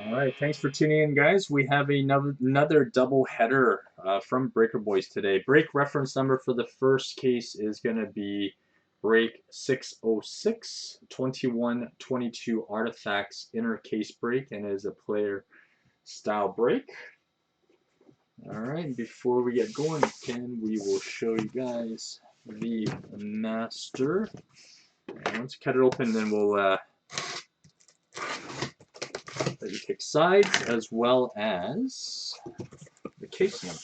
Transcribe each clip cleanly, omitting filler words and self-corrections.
All right, thanks for tuning in, guys. We have another double header from Breaker Boys today. Break reference number for the first case is going to be break 606, 2122 artifacts inner case break, and is a player style break. All right, before we get going, we will show you guys the master. And once you cut it open, then we'll let you pick sides as well as the case number.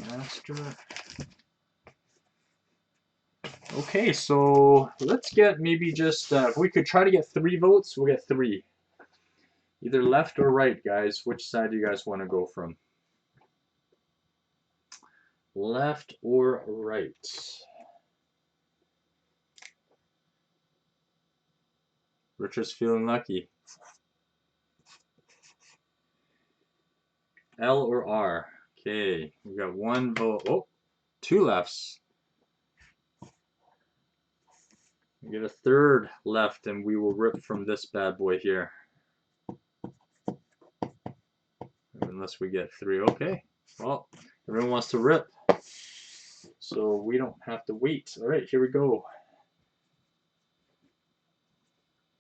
Master. Okay, so let's get maybe just, if we could try to get 3 votes, we'll get 3. Either left or right, guys. Which side do you guys want to go from? Left or right? Richard's feeling lucky. L or R? Okay, we got 1 vote. Oh, 2 lefts. We get a 3rd left, and we will rip from this bad boy here. Unless we get 3. Okay, well, everyone wants to rip, so we don't have to wait. All right, here we go.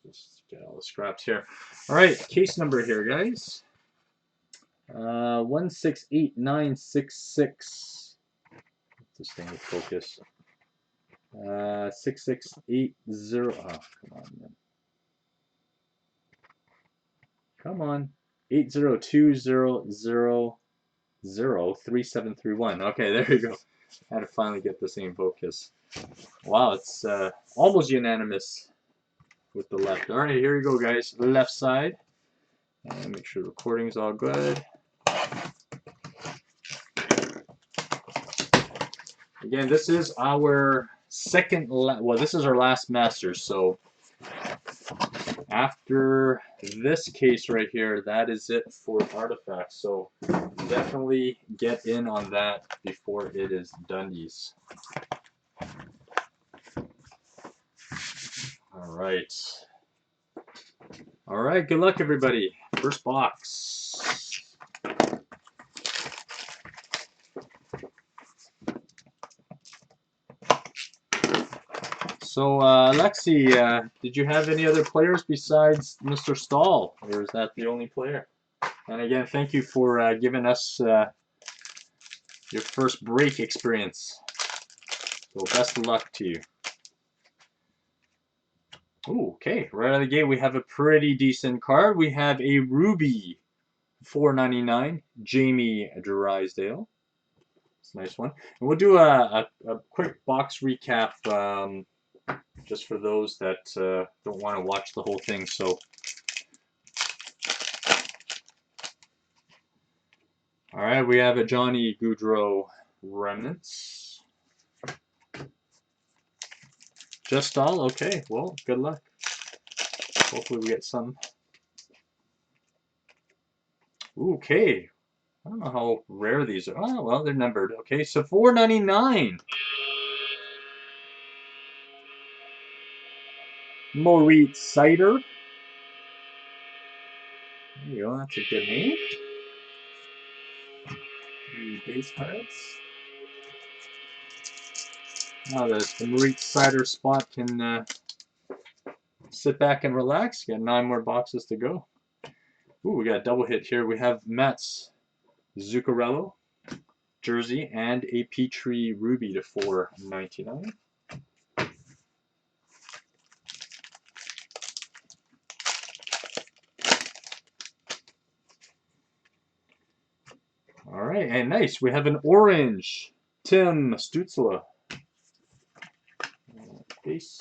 Just get all the scraps here. All right, case number here, guys. 168966. This thing will focus. 6680. Oh, come on, man. Come on. 802003731. Okay, there you go. I had to finally get the same focus. Wow, it's almost unanimous with the left. All right, here you go, guys. Left side. And make sure the recording's all good. Again, this is our this is our last master, so after this case right here, that is it for artifacts. So definitely get in on that before it is done's. All right. All right, good luck, everybody. First box. So, Lexi, did you have any other players besides Mr. Stahl, or is that the only player? And again, thank you for giving us your first break experience. So, best of luck to you. Ooh, okay, right out of the gate, we have a pretty decent card. We have a Ruby, $4.99, Jamie Drysdale. It's a nice one. And we'll do a quick box recap. Just for those that don't want to watch the whole thing. So, all right, we have a Johnny Gaudreau Remnants. Just all? Okay, well, good luck. Hopefully we get some. Okay, I don't know how rare these are. Oh, well, they're numbered. Okay, so $4.99. Moritz Cider. There you go, that's a good name. The base cards. Now the Moritz Cider spot can sit back and relax. Got 9 more boxes to go. Ooh, we got a double hit here. We have Mets Zuccarello jersey and a Petrie Ruby to $4.99. All right, and nice. We have an orange Tim Stützle base.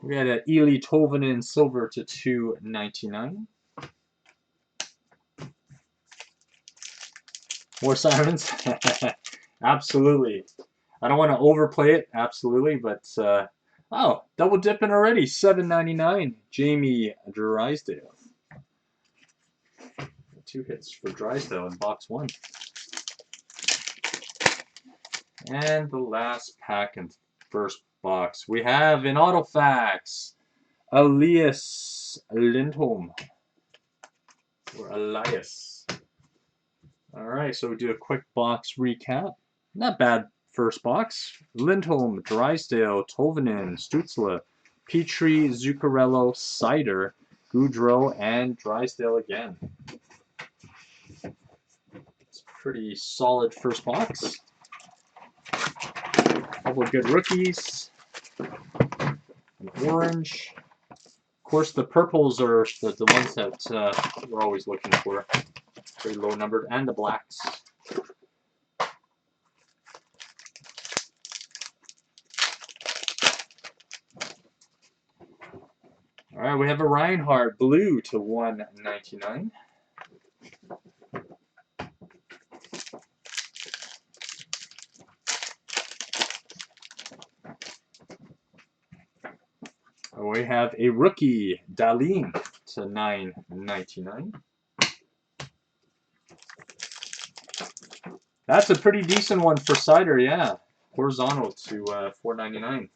We got an Eli Tovinen silver to $2.99. More sirens? Absolutely. I don't want to overplay it, absolutely, but Oh, double dipping already. $7.99. Jamie Drysdale. 2 hits for Drysdale in box 1. And the last pack in first box, we have an Autofax, Elias Lindholm, or Elias. All right, so we do a quick box recap. Not bad first box. Lindholm, Drysdale, Tovanen, Stutzla, Petrie, Zuccarello, Cider, Goudreau, and Drysdale again. It's a pretty solid first box. Couple of good rookies. An orange. Of course, the purples are the ones that we're always looking for. Pretty low numbered. And the blacks. All right, we have a Reinhardt blue to 199. We have a rookie, Dahlin, to $9.99. That's a pretty decent one for Cider, yeah. Horizontal to $4.99.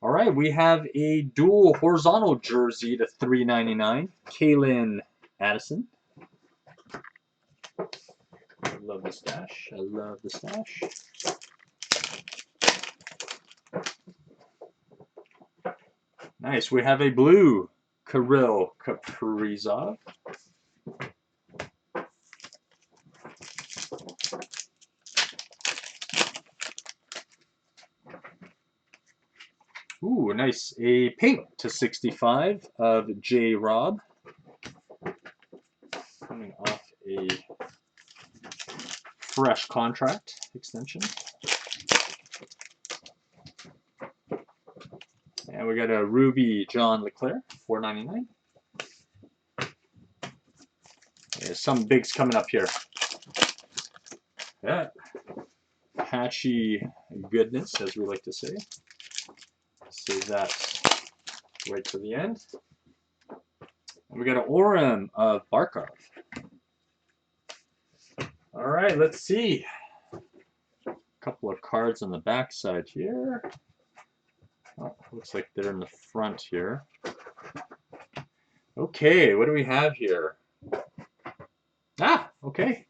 All right, we have a dual horizontal jersey to $3.99. Cale Addison. I love the stash. I love the stash. Nice. We have a blue Kirill Kaprizov. Ooh, nice. A pink to 65 of J. Rob. Coming off a fresh contract extension. And we got a Ruby John Leclerc, $4.99. There's some bigs coming up here. Yeah. Patchy goodness, as we like to say. Save that right to the end. And we got an Orem of Barkov. All right, let's see. A couple of cards on the back side here. Oh, looks like they're in the front here. Okay, what do we have here? Ah, okay.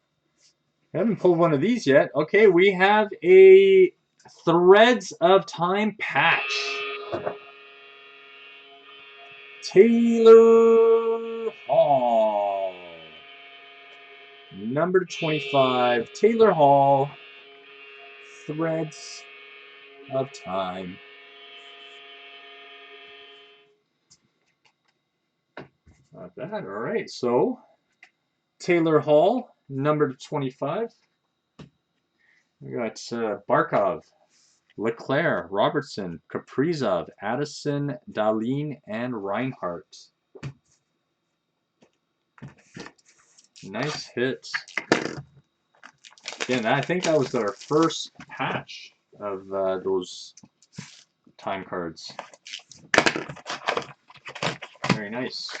I haven't pulled one of these yet. Okay, we have a Threads of Time patch. Taylor Hall. Number 25, Taylor Hall. Threads of Time. Not bad. All right, so Taylor Hall, number 25. We got Barkov, Leclerc, Robertson, Kaprizov, Addison, Dahlin, and Reinhardt. Nice hit. Again, I think that was our first patch of those time cards. Very nice.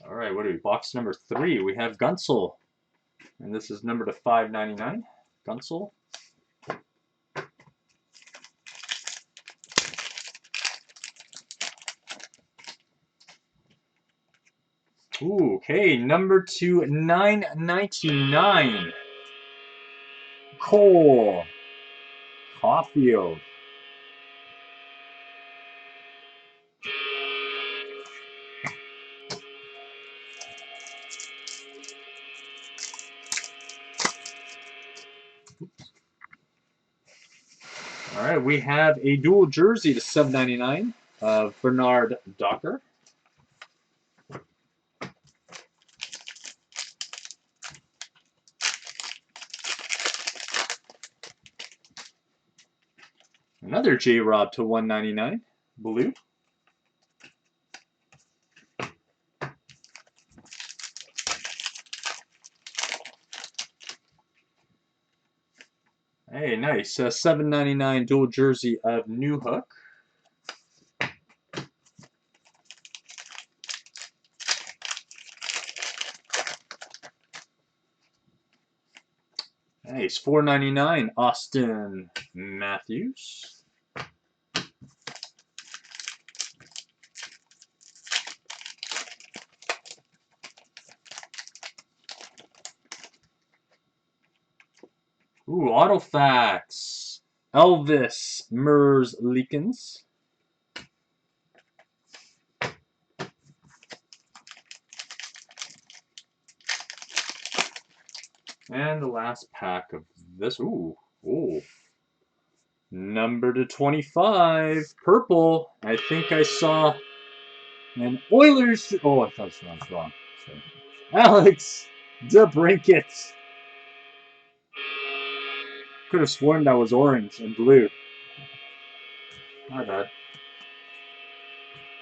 All right, what do we? Box number 3. We have Gunsel, and this is number to 599. Gunsel. Ooh, okay, number to 999. Cole Caulfield. All right, we have a dual jersey to 799 of Bernard Docker. Another J-Rob to 199, blue. Hey, nice. $7.99 dual jersey of Newhook. Nice. $4.99 Austin Matthews. Ooh, Autofax. Elvis Merzlikins. And the last pack of this. Ooh. Number to 25. Purple. I think I saw an Oilers. Oh, I thought that was wrong. Sorry. Alex DeBrincat. Could have sworn that was orange and blue. My bad.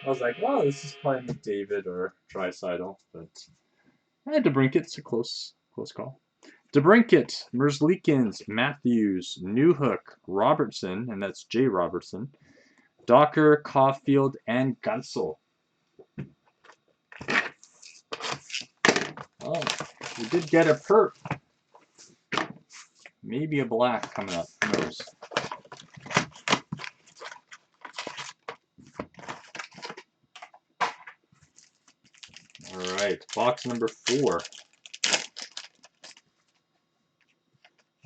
I was like, oh, this is probably McDavid or Draisaitl, but DeBrincat's a close call. DeBrincat, Merzlikins, Matthews, Newhook, Robertson, and that's Jay Robertson, Docker, Caulfield, and Gunsel. Oh, we did get a perp. Maybe a black coming up. Who knows? All right, box number 4.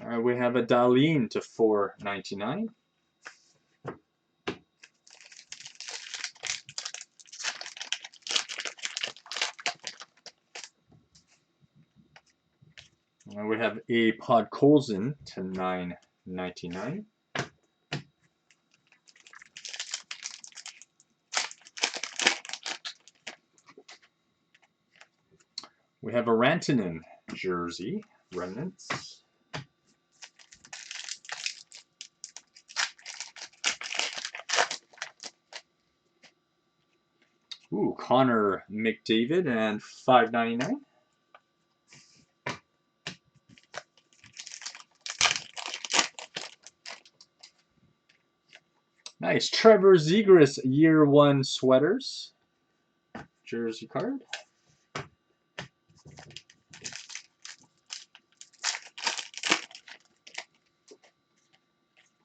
All right, we have a Dahlin to $4.99. And we have a Podkolzin to $9.99. We have a Rantanen jersey, remnants. Ooh, Connor McDavid and $5.99. Nice. Trevor Zegras Year 1 sweaters. Jersey card.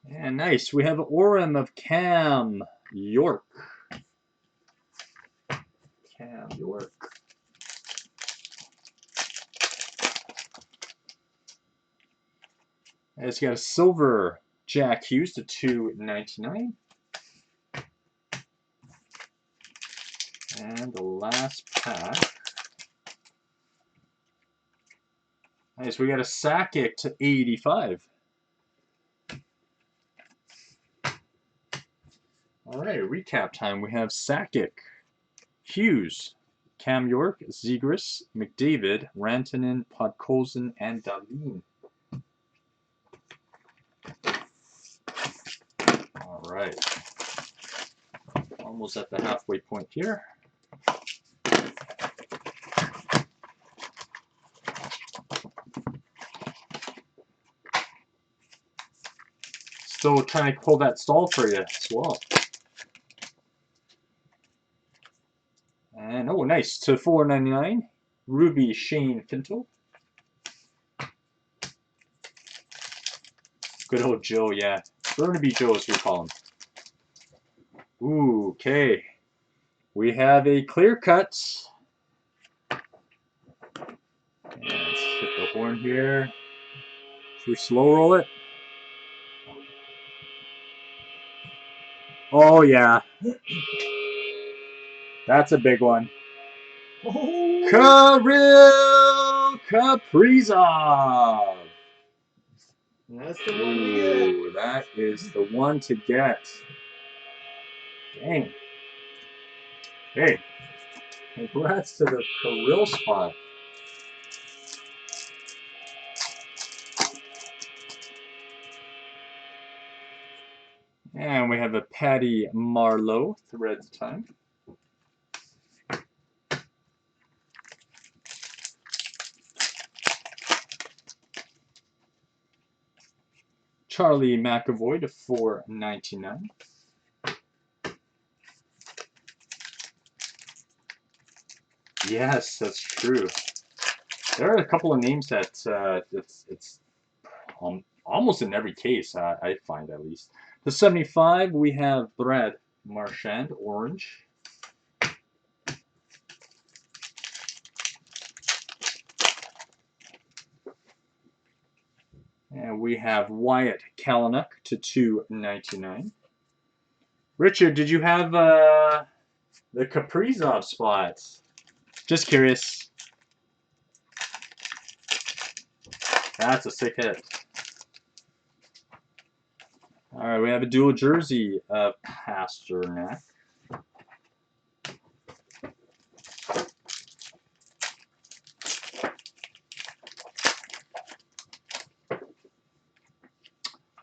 And nice. We have Orem of Cam York. Cam York. And it's got a silver Jack Hughes to $2.99. And the last pack. Nice. We got a Sakic to $85. All right, recap time. We have Sakic, Hughes, Cam York, Zegras, McDavid, Rantanen, Podkolzin, and Dahlin. All right. Almost at the halfway point here. Still trying to pull that stall for you as well. And oh, nice. To $4.99. Ruby Shane Pinto. Good old Joe, yeah. Burnaby Joe, as we call him. Ooh, okay. We have a clear cut. And let's hit the horn here. Should we slow roll it? Oh, yeah. That's a big one. Oh. Kirill Kaprizov. That's the one to get. Ooh, that is the one to get. Dang. Hey, congrats to the Kirill spot. And we have a Patty Marleau, Threads time. Charlie McAvoy to 499. Yes, that's true. There are a couple of names that it's almost in every case, I find at least. The 75, we have Brad Marchand, orange. And we have Wyatt Kalynuk to 299. Richard, did you have the Kaprizov spots? Just curious. That's a sick hit. All right, we have a dual jersey of Pasternak.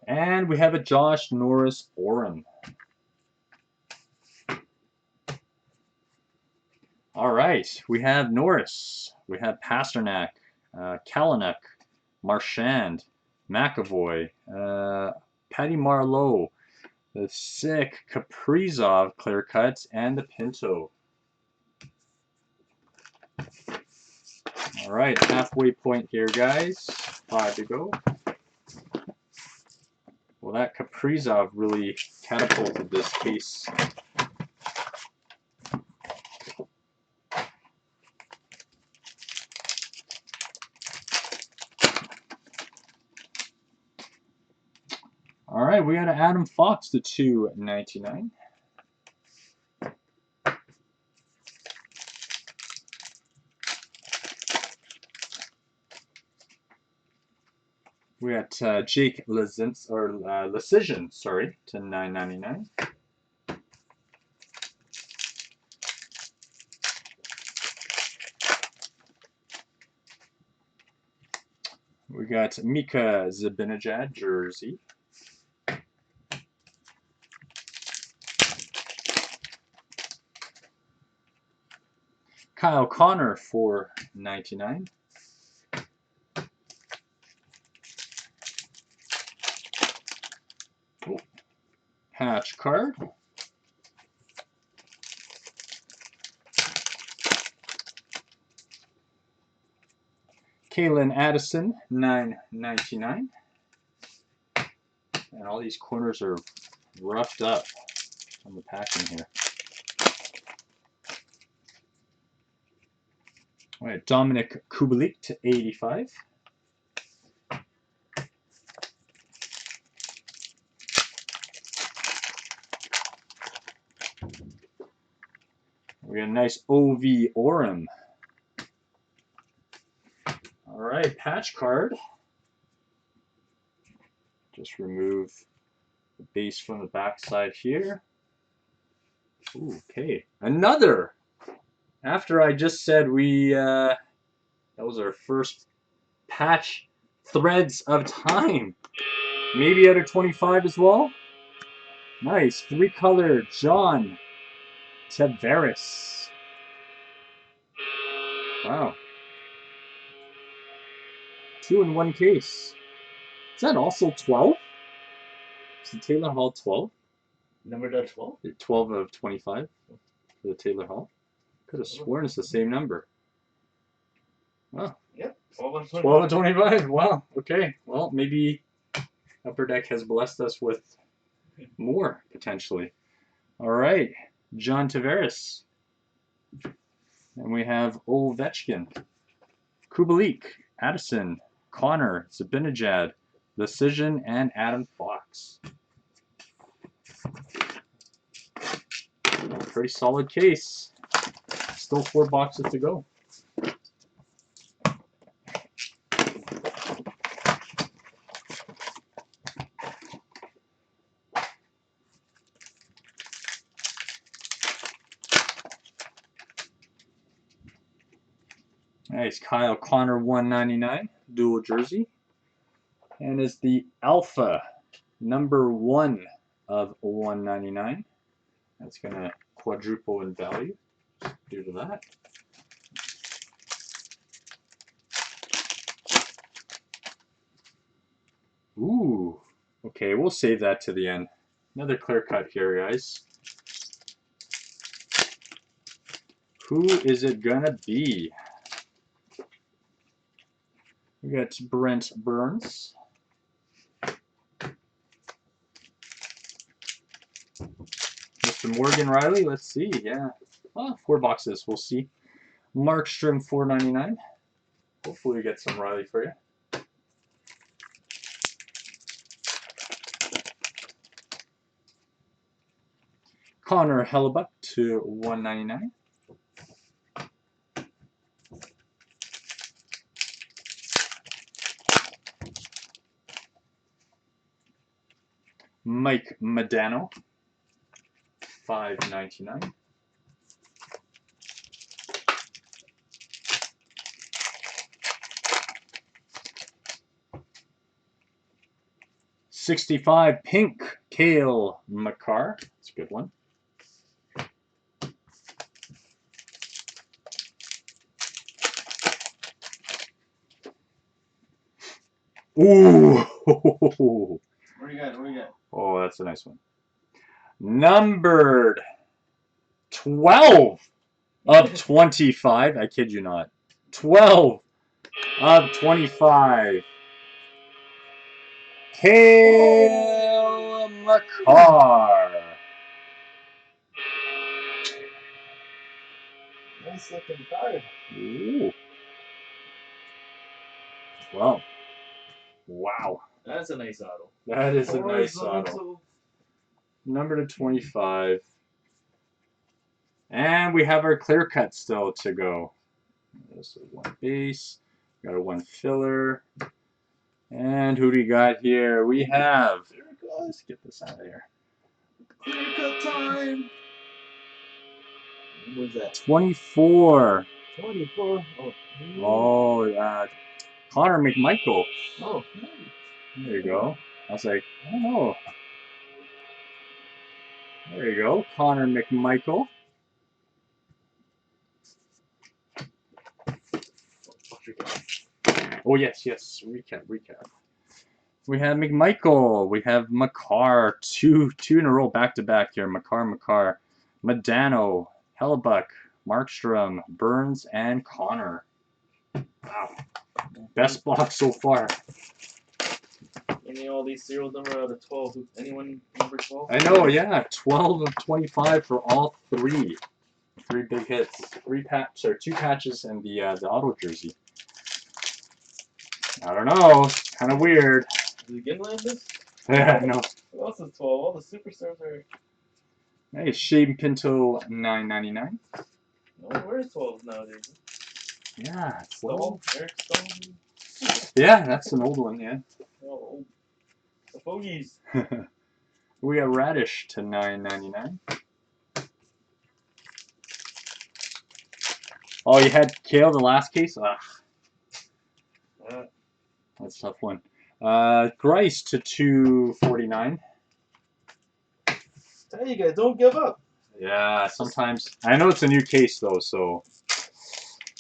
And we have a Josh Norris Oren. All right, we have Norris, we have Pasternak, Kalynuk, Marchand, McAvoy, Patty Marleau, the sick Kaprizov clear cuts, and the Pinto. All right, halfway point here, guys. 5 to go. Well, that Kaprizov really catapulted this case. All right, we got an Adam Fox to 299. We got Jake Lecision, sorry, to 999. We got Mika Zibanejad jersey. Kyle Connor for 99. Patch card. Cale Addison, 999. And all these corners are roughed up on the packing here. All right, Dominic Kubalik to 85. We got a nice OV Orem. All right, patch card. Just remove the base from the back side here. Ooh, okay, another. After I just said that was our first patch threads of time. Maybe out of 25 as well. Nice, 3-color John Tavares. Wow. 2 in 1 case. Is that also 12? Is the Taylor Hall 12? Number 12? 12 of 25 for the Taylor Hall. Could have sworn it's the same number. Wow. Yep. 12 of 25. 12 of 25. Wow. Okay. Well, maybe Upper Deck has blessed us with more, potentially. All right. John Tavares. And we have Ovechkin. Kubalik, Addison, Connor, Zibanejad, Lecision, and Adam Fox. Pretty solid case. Still 4 boxes to go. Nice. Kyle Connor 199, dual jersey. And is the Alpha number 1 of 199. That's going to quadruple in value due to that. Ooh, Okay, we'll save that to the end. Another clear cut here, guys. Who is it gonna be? We got Brent Burns. Mr. Morgan Riley, let's see. Yeah. Oh, 4 boxes, we'll see. Markstrom, $4.99. Hopefully we get some Riley for you. Connor Hellebuck to $1.99. Mike Modano, $5.99. $65 pink Cale Makar. That's a good one. Ooh. What do you got? What do you got? Oh, that's a nice one. Numbered 12 of 25. I kid you not. 12 of 25. Cale Makar. Nice looking card. Ooh. Well. Wow. That's a nice auto. That is a nice auto. Number to 25. And we have our clear cut still to go. There's one base. Got a one filler. And who do we got here? We have. Let's get this out of here. Clear cut time. What was that? 24. 24. Oh, Connor McMichael. Oh, there you go. I was like, oh. There you go. Connor McMichael. Oh, yes. Recap. We have McMichael. We have Makar. Two in a row back to back here. Makar. Modano. Hellebuck. Markstrom. Burns. And Connor. Wow. Best block so far. Any all these serial number out of 12? Anyone number 12? I know, yeah. 12 of 25 for all three. 3 big hits. 2 patches and the auto jersey. I don't know. Kind of weird. Is it Ginlandis? Yeah, no. Who else is 12? All the superstars are. Hey, Shane Pinto, $9.99. No one wears 12 nowadays. Yeah, Stone? Eric Stone? Yeah, that's an old one, yeah. Oh, the Fogies. We got Radish to $9.99. Oh, you had Cale the last case? Ugh. That's a tough one. Grice to $2.49. Tell you guys, don't give up. Yeah, sometimes. I know it's a new case, though, so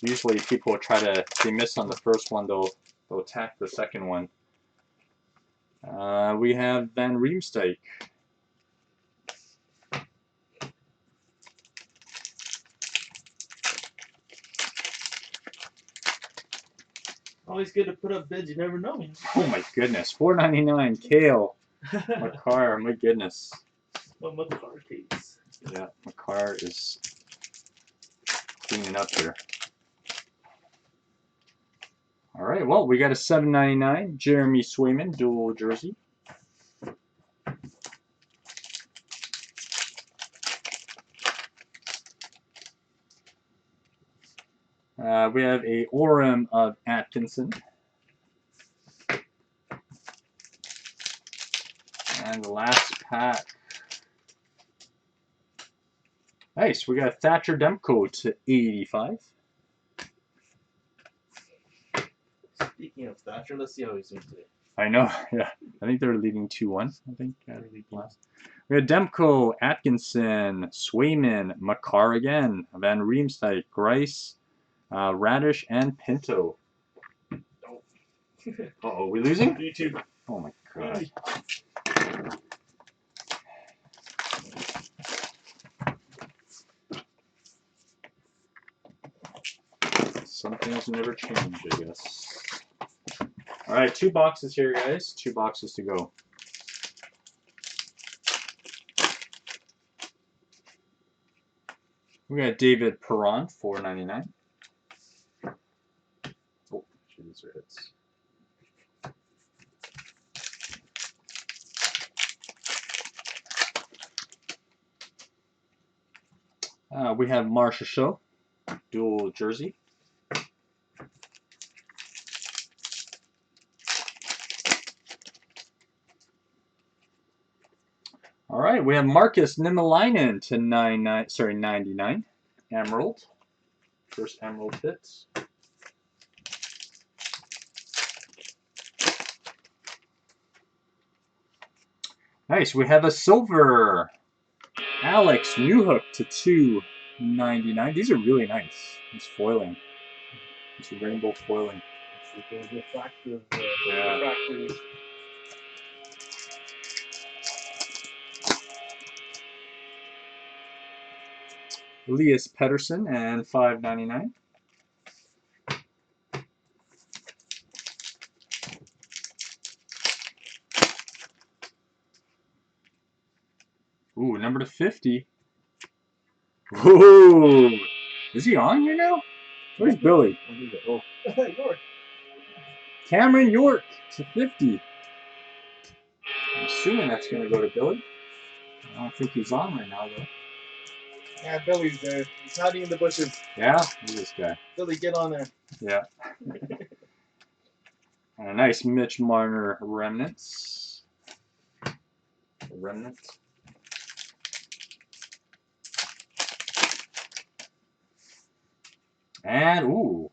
usually people try to, if they miss on the first one, they'll attack the second one. We have Van Riemsdyk. Always good to put up bids. You never know. Oh my goodness, $4.99. Cale Makar. My goodness. Oh, Makar case. Yeah, Makar is cleaning up here. All right, well, we got a $7.99 Jeremy Swayman dual jersey. We have a Orem of Atkinson. And the last pack. Nice, we got Thatcher Demko to 85. Speaking of Thatcher, let's see how he's doing today. I know, yeah. I think they're leading 2-1, I think. We had Demko, Atkinson, Swayman, Makar again, Van Riemsdyk, Grice, Radish, and Pinto. Oh. Uh-oh, we losing? 3-2. Oh my god. Some things never change, I guess. All right, 2 boxes here, guys. 2 boxes to go. We got David Perron, $4.99. Oh, these are hits. We have Marsha Show, dual jersey. All right, we have Marcus Niemelainen to 99. Emerald. First Emerald hits. Nice. We have a silver. Alex Newhook to 2.99. These are really nice. It's foiling. It's rainbow foiling. It's like those refractive. Yeah. Refractory. Elias Pettersson and $5.99. Ooh, number to 50. Ooh. Is he on here now? Where's Billy? Oh, York. Cameron York to 50. I'm assuming that's going to go to Billy. I don't think he's on right now, though. Yeah, Billy's there. He's hiding in the bushes. Yeah? Who's this guy? Billy, get on there. Yeah. And a nice Mitch Marner remnants. Remnant. And, ooh,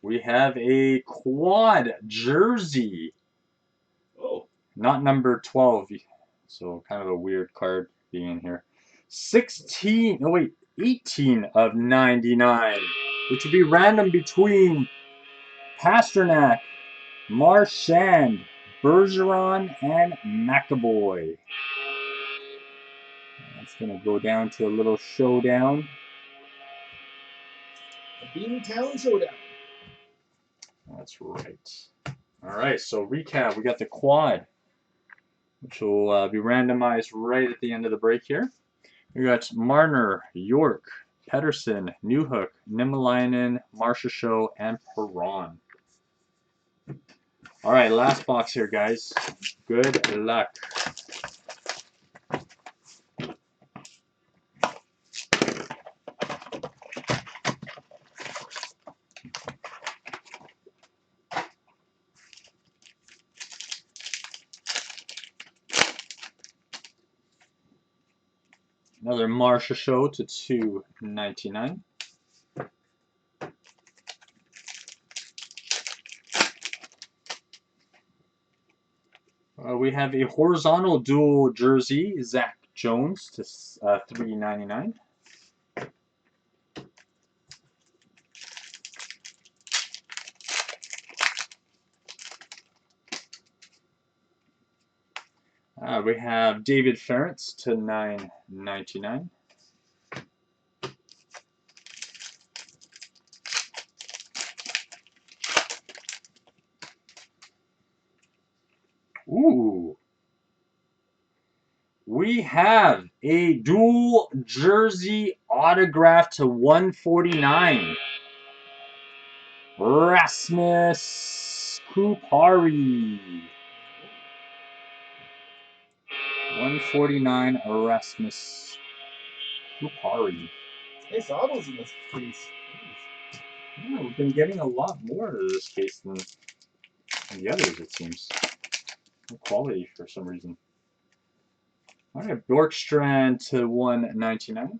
we have a quad jersey. Oh. Not number 12, so kind of a weird card being in here. 18 of 99, which would be random between Pasternak, Marchand, Bergeron, and McAvoy. That's going to go down to a little showdown. A Beantown Showdown. That's right. All right, so recap. We got the quad, which will be randomized right at the end of the break here. We got Marner, York, Pettersson, Newhook, Niemelainen, Marsha Show, and Perron. All right, last box here, guys. Good luck. Another Marsha Show to 2.99. We have a horizontal dual jersey, Zach Jones to $3.99. We have David Ferentz to $9.99. Ooh. We have a dual jersey autograph to 149. Rasmus Kupari. 149 Rasmus Kupari. Nice autos in this case. Yeah, we've been getting a lot more of this case than the others, it seems. No quality for some reason. All right, Bjorkstrand to 199.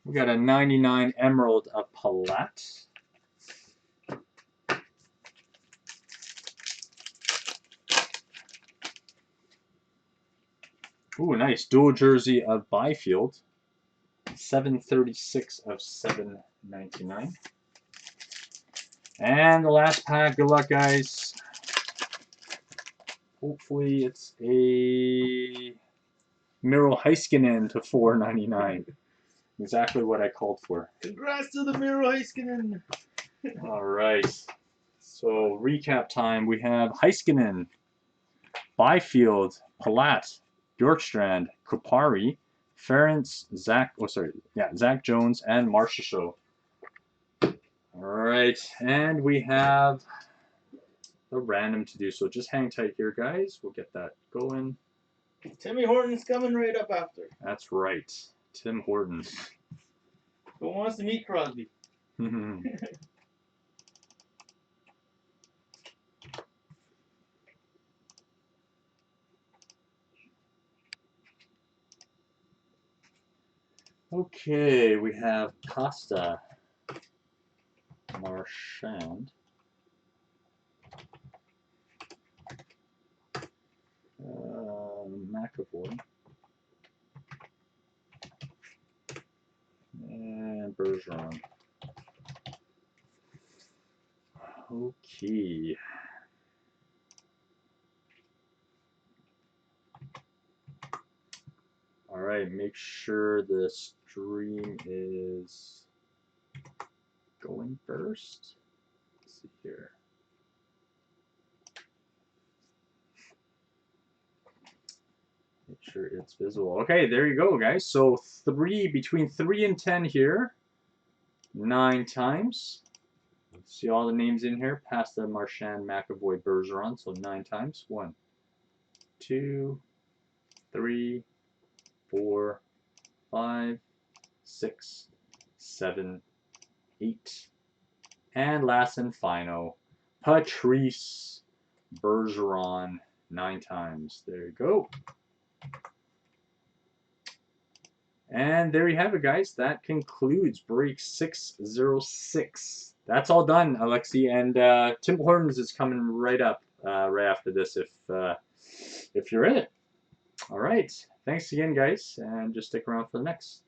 We got a 99 Emerald of Palat. Ooh, nice dual jersey of Byfield. 736 of 799. And the last pack, good luck, guys. Hopefully it's a Miro Heiskanen to 499. Exactly what I called for. Congrats to the Miro Heiskanen. All right. So recap time. We have Heiskanen, Byfield, Palat, Bjorkstrand, Kupari, Ference, Zach Jones, and Marchessault. All right, and we have a random to do. So just hang tight here, guys. We'll get that going. Timmy Horton's coming right up after. That's right, Tim Hortons. Who wants to meet Crosby? Okay, we have Pasta, Marchand, McAvoy, and Bergeron. Okay. All right, make sure the stream is going first. Let's see here. Make sure it's visible. Okay, there you go, guys. So between 3 and 10 here, 9 times. See all the names in here? Pasta, Marchand, McAvoy, Bergeron. So 9 times. 1, 2, 3, 4, 5, 6, 7, 8. And last and final, Patrice Bergeron, 9 times. There you go. And there you have it, guys. That concludes break 606. That's all done, Alexi. And Tim Hortons is coming right up right after this if you're in it. All right. Thanks again, guys. And just stick around for the next.